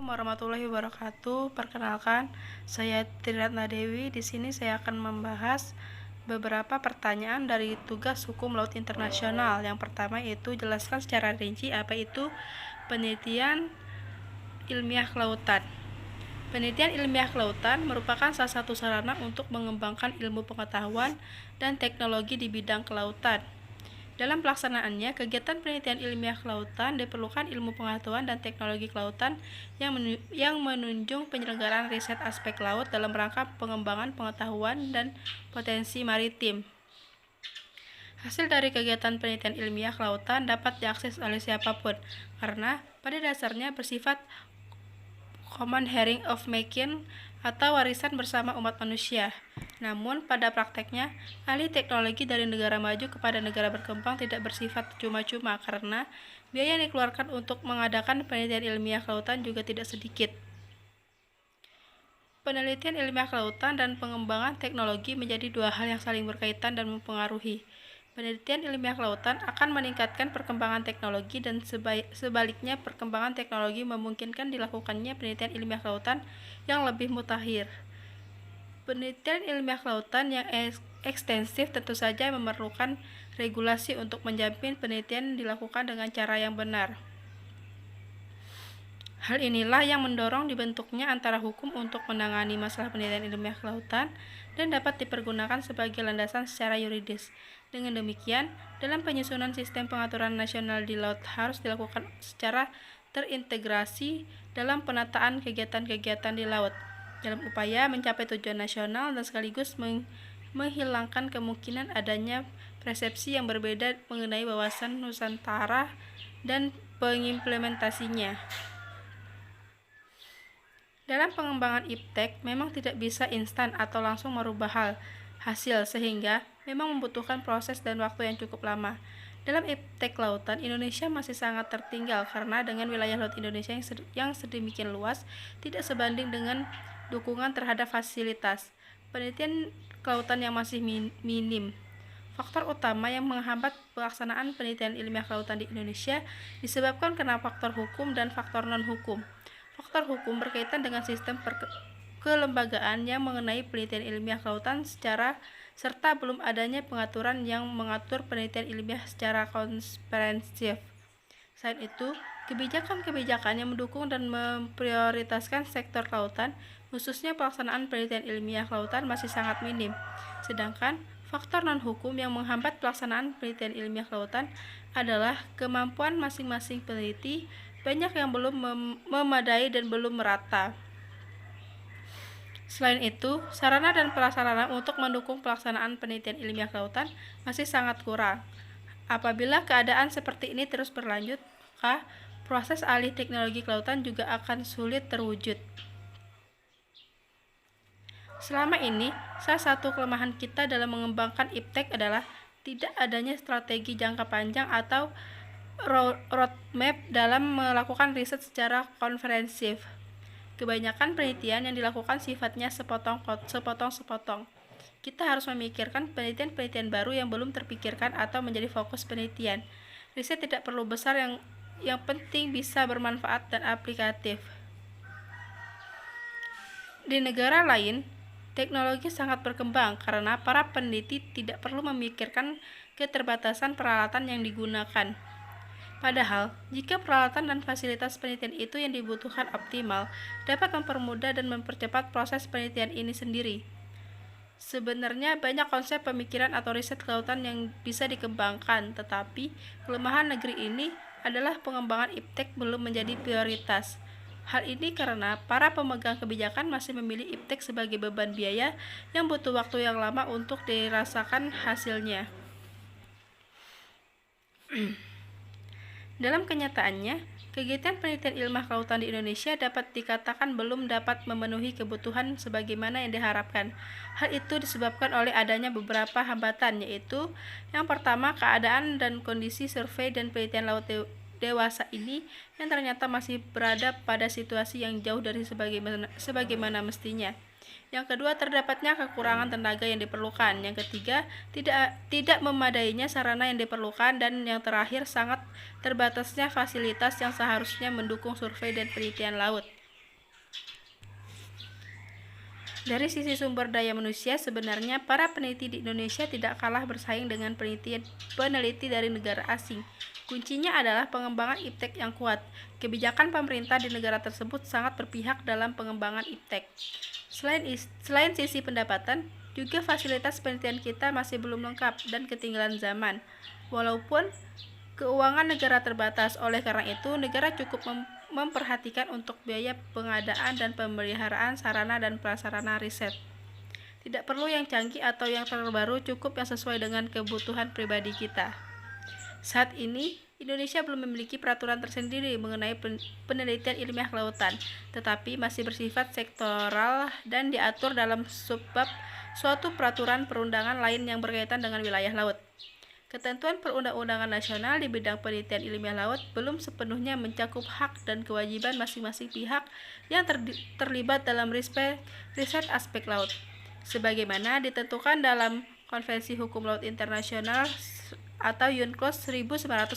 warahmatullahi wabarakatuh. Perkenalkan, saya Triratna Dewi. Di sini saya akan membahas beberapa pertanyaan dari tugas hukum laut internasional. Yang pertama yaitu jelaskan secara rinci apa itu penelitian ilmiah kelautan. Penelitian ilmiah kelautan merupakan salah satu sarana untuk mengembangkan ilmu pengetahuan dan teknologi di bidang kelautan. Dalam pelaksanaannya, kegiatan penelitian ilmiah kelautan diperlukan ilmu pengetahuan dan teknologi kelautan yang menunjang penyelenggaraan riset aspek laut dalam rangka pengembangan pengetahuan dan potensi maritim. Hasil dari kegiatan penelitian ilmiah kelautan dapat diakses oleh siapapun, karena pada dasarnya bersifat common sharing of making atau warisan bersama umat manusia. Namun, pada prakteknya, alih teknologi dari negara maju kepada negara berkembang tidak bersifat cuma-cuma karena biaya yang dikeluarkan untuk mengadakan penelitian ilmiah kelautan juga tidak sedikit. Penelitian ilmiah kelautan dan pengembangan teknologi menjadi dua hal yang saling berkaitan dan mempengaruhi. Penelitian ilmiah kelautan akan meningkatkan perkembangan teknologi dan sebaliknya perkembangan teknologi memungkinkan dilakukannya penelitian ilmiah kelautan yang lebih mutakhir. Penelitian ilmiah kelautan yang ekstensif tentu saja memerlukan regulasi untuk menjamin penelitian dilakukan dengan cara yang benar. Hal inilah yang mendorong dibentuknya antara hukum untuk menangani masalah penelitian ilmiah kelautan dan dapat dipergunakan sebagai landasan secara yuridis. Dengan demikian, dalam penyusunan sistem pengaturan nasional di laut harus dilakukan secara terintegrasi dalam penataan kegiatan-kegiatan di laut, dalam upaya mencapai tujuan nasional dan sekaligus menghilangkan kemungkinan adanya persepsi yang berbeda mengenai wawasan Nusantara dan pengimplementasinya. Dalam pengembangan iptek memang tidak bisa instan atau langsung merubah hasil sehingga memang membutuhkan proses dan waktu yang cukup lama. Dalam iptek lautan, Indonesia masih sangat tertinggal karena dengan wilayah laut Indonesia yang sedemikian luas tidak sebanding dengan dukungan terhadap fasilitas penelitian kelautan yang masih minim. Faktor utama yang menghambat pelaksanaan penelitian ilmiah kelautan di Indonesia disebabkan karena faktor hukum dan faktor non-hukum. Faktor hukum berkaitan dengan sistem kelembagaan yang mengenai penelitian ilmiah kelautan serta belum adanya pengaturan yang mengatur penelitian ilmiah secara komprehensif. Selain itu, kebijakan-kebijakan yang mendukung dan memprioritaskan sektor kelautan, khususnya pelaksanaan penelitian ilmiah kelautan masih sangat minim. Sedangkan faktor non-hukum yang menghambat pelaksanaan penelitian ilmiah kelautan adalah kemampuan masing-masing peneliti, banyak yang belum memadai dan belum merata. Selain itu, sarana dan prasarana untuk mendukung pelaksanaan penelitian ilmiah kelautan masih sangat kurang. Apabila keadaan seperti ini terus berlanjut, maka proses alih teknologi kelautan juga akan sulit terwujud. Selama ini, salah satu kelemahan kita dalam mengembangkan iptek adalah tidak adanya strategi jangka panjang atau roadmap dalam melakukan riset secara komprehensif. Kebanyakan penelitian yang dilakukan sifatnya sepotong-sepotong. Kita harus memikirkan penelitian-penelitian baru yang belum terpikirkan atau menjadi fokus penelitian. Riset tidak perlu besar, yang penting bisa bermanfaat dan aplikatif. Di negara lain, teknologi sangat berkembang karena para peneliti tidak perlu memikirkan keterbatasan peralatan yang digunakan. Padahal, jika peralatan dan fasilitas penelitian itu yang dibutuhkan optimal, dapat mempermudah dan mempercepat proses penelitian ini sendiri. Sebenarnya banyak konsep pemikiran atau riset kelautan yang bisa dikembangkan, tetapi kelemahan negeri ini adalah pengembangan iptek belum menjadi prioritas. Hal ini karena para pemegang kebijakan masih memilih iptek sebagai beban biaya yang butuh waktu yang lama untuk dirasakan hasilnya. Dalam kenyataannya, kegiatan penelitian ilmiah kelautan di Indonesia dapat dikatakan belum dapat memenuhi kebutuhan sebagaimana yang diharapkan. Hal itu disebabkan oleh adanya beberapa hambatan, yaitu yang pertama, keadaan dan kondisi survei dan penelitian laut dewasa ini yang ternyata masih berada pada situasi yang jauh dari sebagaimana mestinya. Yang kedua, terdapatnya kekurangan tenaga yang diperlukan. Yang ketiga, tidak memadainya sarana yang diperlukan. Dan yang terakhir, sangat terbatasnya fasilitas yang seharusnya mendukung survei dan penelitian laut. Dari sisi sumber daya manusia, sebenarnya para peneliti di Indonesia tidak kalah bersaing dengan peneliti dari negara asing. Kuncinya adalah pengembangan iptek yang kuat. Kebijakan pemerintah di negara tersebut sangat berpihak dalam pengembangan iptek. Selain sisi pendapatan, juga fasilitas penelitian kita masih belum lengkap dan ketinggalan zaman. Walaupun keuangan negara terbatas, oleh karena itu negara cukup memperhatikan untuk biaya pengadaan dan pemeliharaan sarana dan prasarana riset. Tidak perlu yang canggih atau yang terbaru, cukup yang sesuai dengan kebutuhan pribadi kita. Saat ini, Indonesia belum memiliki peraturan tersendiri mengenai penelitian ilmiah kelautan, tetapi masih bersifat sektoral dan diatur dalam subbab suatu peraturan perundangan lain yang berkaitan dengan wilayah laut. Ketentuan perundang-undangan nasional di bidang penelitian ilmiah laut belum sepenuhnya mencakup hak dan kewajiban masing-masing pihak yang terlibat dalam riset aspek laut, sebagaimana ditentukan dalam Konvensi Hukum Laut Internasional atau UNCLOS 1982.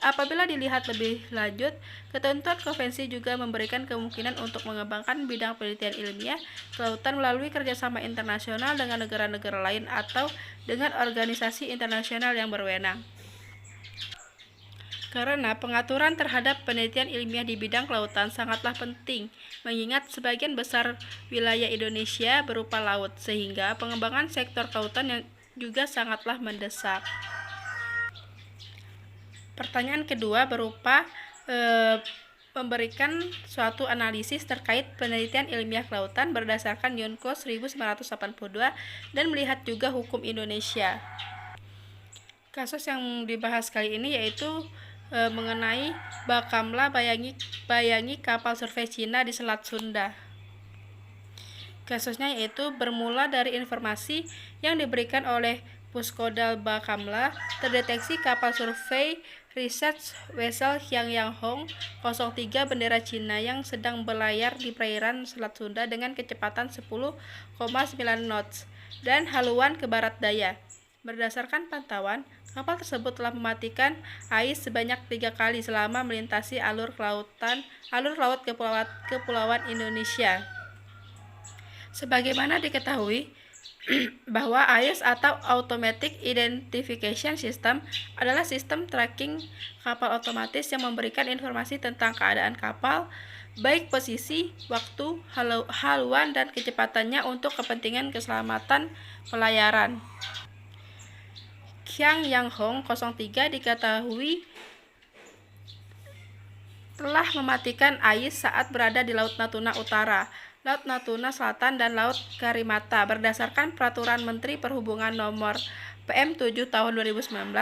Apabila dilihat lebih lanjut, ketentuan konvensi juga memberikan kemungkinan untuk mengembangkan bidang penelitian ilmiah kelautan melalui kerjasama internasional dengan negara-negara lain atau dengan organisasi internasional yang berwenang. Karena pengaturan terhadap penelitian ilmiah di bidang kelautan sangatlah penting, mengingat sebagian besar wilayah Indonesia berupa laut, sehingga pengembangan sektor kelautan yang juga sangatlah mendesak. Pertanyaan kedua berupa memberikan suatu analisis terkait penelitian ilmiah kelautan berdasarkan UNCLOS 1982 dan melihat juga hukum Indonesia. Kasus yang dibahas kali ini yaitu mengenai Bakamla bayangi kapal survei Cina di Selat Sunda. Kasusnya yaitu bermula dari informasi yang diberikan oleh Puskodal Bakamla, terdeteksi kapal survei Research Vessel Hyang Hong 03 bendera Cina yang sedang berlayar di perairan Selat Sunda dengan kecepatan 10,9 knots dan haluan ke barat daya. Berdasarkan pantauan, kapal tersebut telah mematikan ais sebanyak 3 kali selama melintasi alur laut kepulauan Indonesia. Sebagaimana diketahui bahwa AIS atau Automatic Identification System adalah sistem tracking kapal otomatis yang memberikan informasi tentang keadaan kapal, baik posisi, waktu, haluan, dan kecepatannya untuk kepentingan keselamatan pelayaran. Hyang Hong 03 diketahui telah mematikan AIS saat berada di Laut Natuna Utara, Laut Natuna Selatan, dan Laut Karimata berdasarkan Peraturan Menteri Perhubungan Nomor PM7 Tahun 2019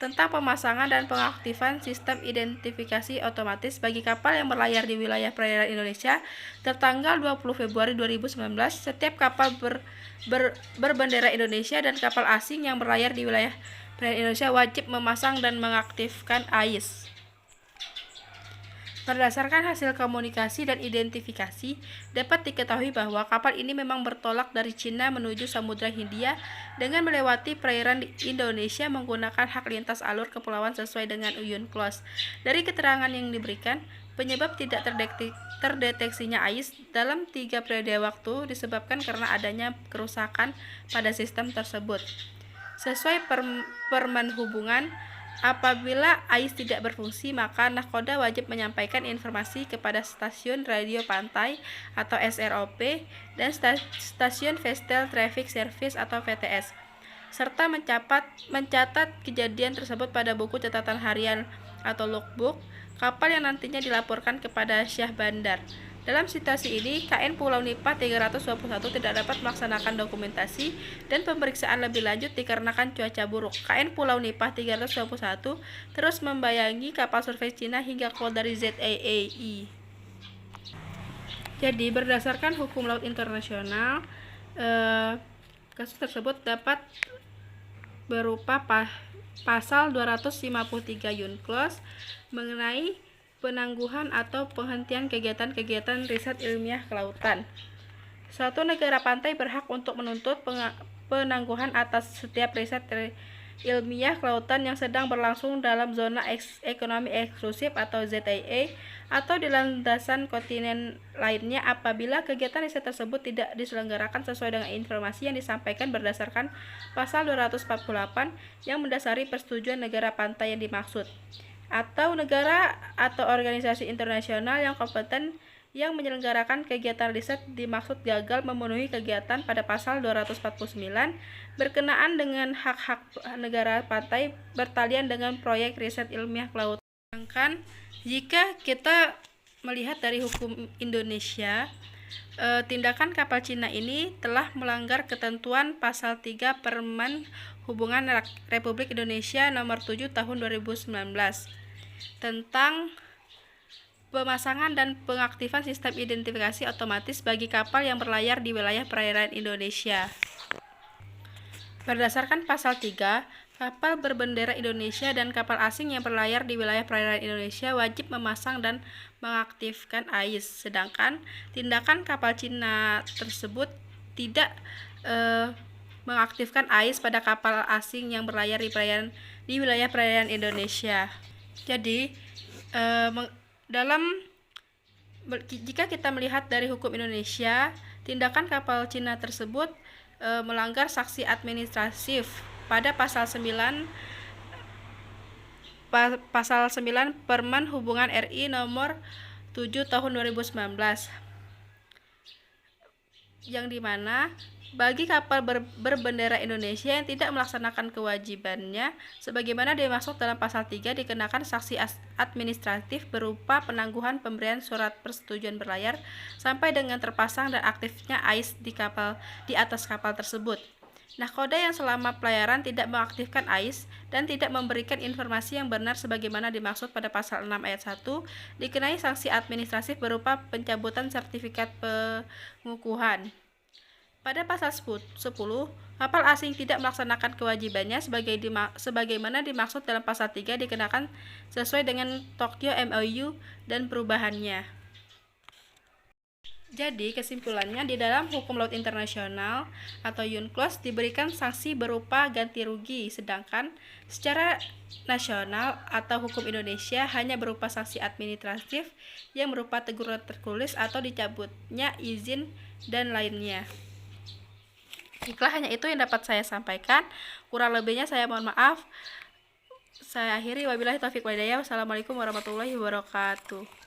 tentang pemasangan dan pengaktifan sistem identifikasi otomatis bagi kapal yang berlayar di wilayah perairan Indonesia tertanggal 20 Februari 2019. Setiap kapal berbendera Indonesia dan kapal asing yang berlayar di wilayah perairan Indonesia wajib memasang dan mengaktifkan AIS. Berdasarkan hasil komunikasi dan identifikasi, dapat diketahui bahwa kapal ini memang bertolak dari Cina menuju Samudra Hindia dengan melewati perairan Indonesia menggunakan hak lintas alur kepulauan sesuai dengan UNCLOS. Dari keterangan yang diberikan, penyebab tidak terdeteksinya AIS dalam 3 periode waktu disebabkan karena adanya kerusakan pada sistem tersebut. Sesuai Permen Hubungan, apabila AIS tidak berfungsi, maka nahkoda wajib menyampaikan informasi kepada Stasiun Radio Pantai atau SROP dan Stasiun Vestel Traffic Service atau VTS, serta mencatat kejadian tersebut pada buku catatan harian atau logbook kapal yang nantinya dilaporkan kepada Syah Bandar. Dalam situasi ini, KN Pulau Nipah 321 tidak dapat melaksanakan dokumentasi dan pemeriksaan lebih lanjut dikarenakan cuaca buruk. KN Pulau Nipah 321 terus membayangi kapal survei Cina hingga call dari ZAAI. Jadi, berdasarkan hukum laut internasional, kasus tersebut dapat berupa pasal 253 UNCLOS mengenai penangguhan atau penghentian kegiatan-kegiatan riset ilmiah kelautan. Suatu negara pantai berhak untuk menuntut penangguhan atas setiap riset ilmiah kelautan yang sedang berlangsung dalam zona ekonomi eksklusif atau ZEE atau di landasan kontinen lainnya apabila kegiatan riset tersebut tidak diselenggarakan sesuai dengan informasi yang disampaikan berdasarkan pasal 248 yang mendasari persetujuan negara pantai yang dimaksud, atau negara atau organisasi internasional yang kompeten yang menyelenggarakan kegiatan riset dimaksud gagal memenuhi kegiatan pada pasal 249 berkenaan dengan hak-hak negara pantai bertalian dengan proyek riset ilmiah kelautan. Sedangkan jika kita melihat dari hukum Indonesia, tindakan kapal Cina ini telah melanggar ketentuan pasal 3 Permen Hubungan Republik Indonesia nomor 7 tahun 2019 tentang pemasangan dan pengaktifan sistem identifikasi otomatis bagi kapal yang berlayar di wilayah perairan Indonesia. Berdasarkan pasal 3, kapal berbendera Indonesia dan kapal asing yang berlayar di wilayah perairan Indonesia wajib memasang dan mengaktifkan AIS, sedangkan tindakan kapal Cina tersebut tidak mengaktifkan AIS pada kapal asing yang berlayar di wilayah perairan Indonesia. Jadi, jika kita melihat dari hukum Indonesia, tindakan kapal Cina tersebut melanggar sanksi administratif pada pasal 9 Permen Hubungan RI nomor 7 tahun 2019, yang dimana bagi kapal berbendera Indonesia yang tidak melaksanakan kewajibannya sebagaimana dimaksud dalam pasal 3 dikenakan sanksi administratif berupa penangguhan pemberian surat persetujuan berlayar sampai dengan terpasang dan aktifnya AIS di atas kapal tersebut. Nahkoda yang selama pelayaran tidak mengaktifkan AIS dan tidak memberikan informasi yang benar sebagaimana dimaksud pada pasal 6 ayat 1 dikenai sanksi administratif berupa pencabutan sertifikat pengukuhan. Pada pasal 10, kapal asing tidak melaksanakan kewajibannya sebagaimana dimaksud dalam pasal 3 dikenakan sesuai dengan Tokyo MOU dan perubahannya. Jadi, kesimpulannya di dalam hukum laut internasional atau UNCLOS diberikan sanksi berupa ganti rugi, sedangkan secara nasional atau hukum Indonesia hanya berupa sanksi administratif yang berupa teguran tertulis atau dicabutnya izin dan lainnya. Baiklah, hanya itu yang dapat saya sampaikan. Kurang lebihnya saya mohon maaf. Saya akhiri, wabillahi taufiq wal hidayah. Wassalamualaikum warahmatullahi wabarakatuh.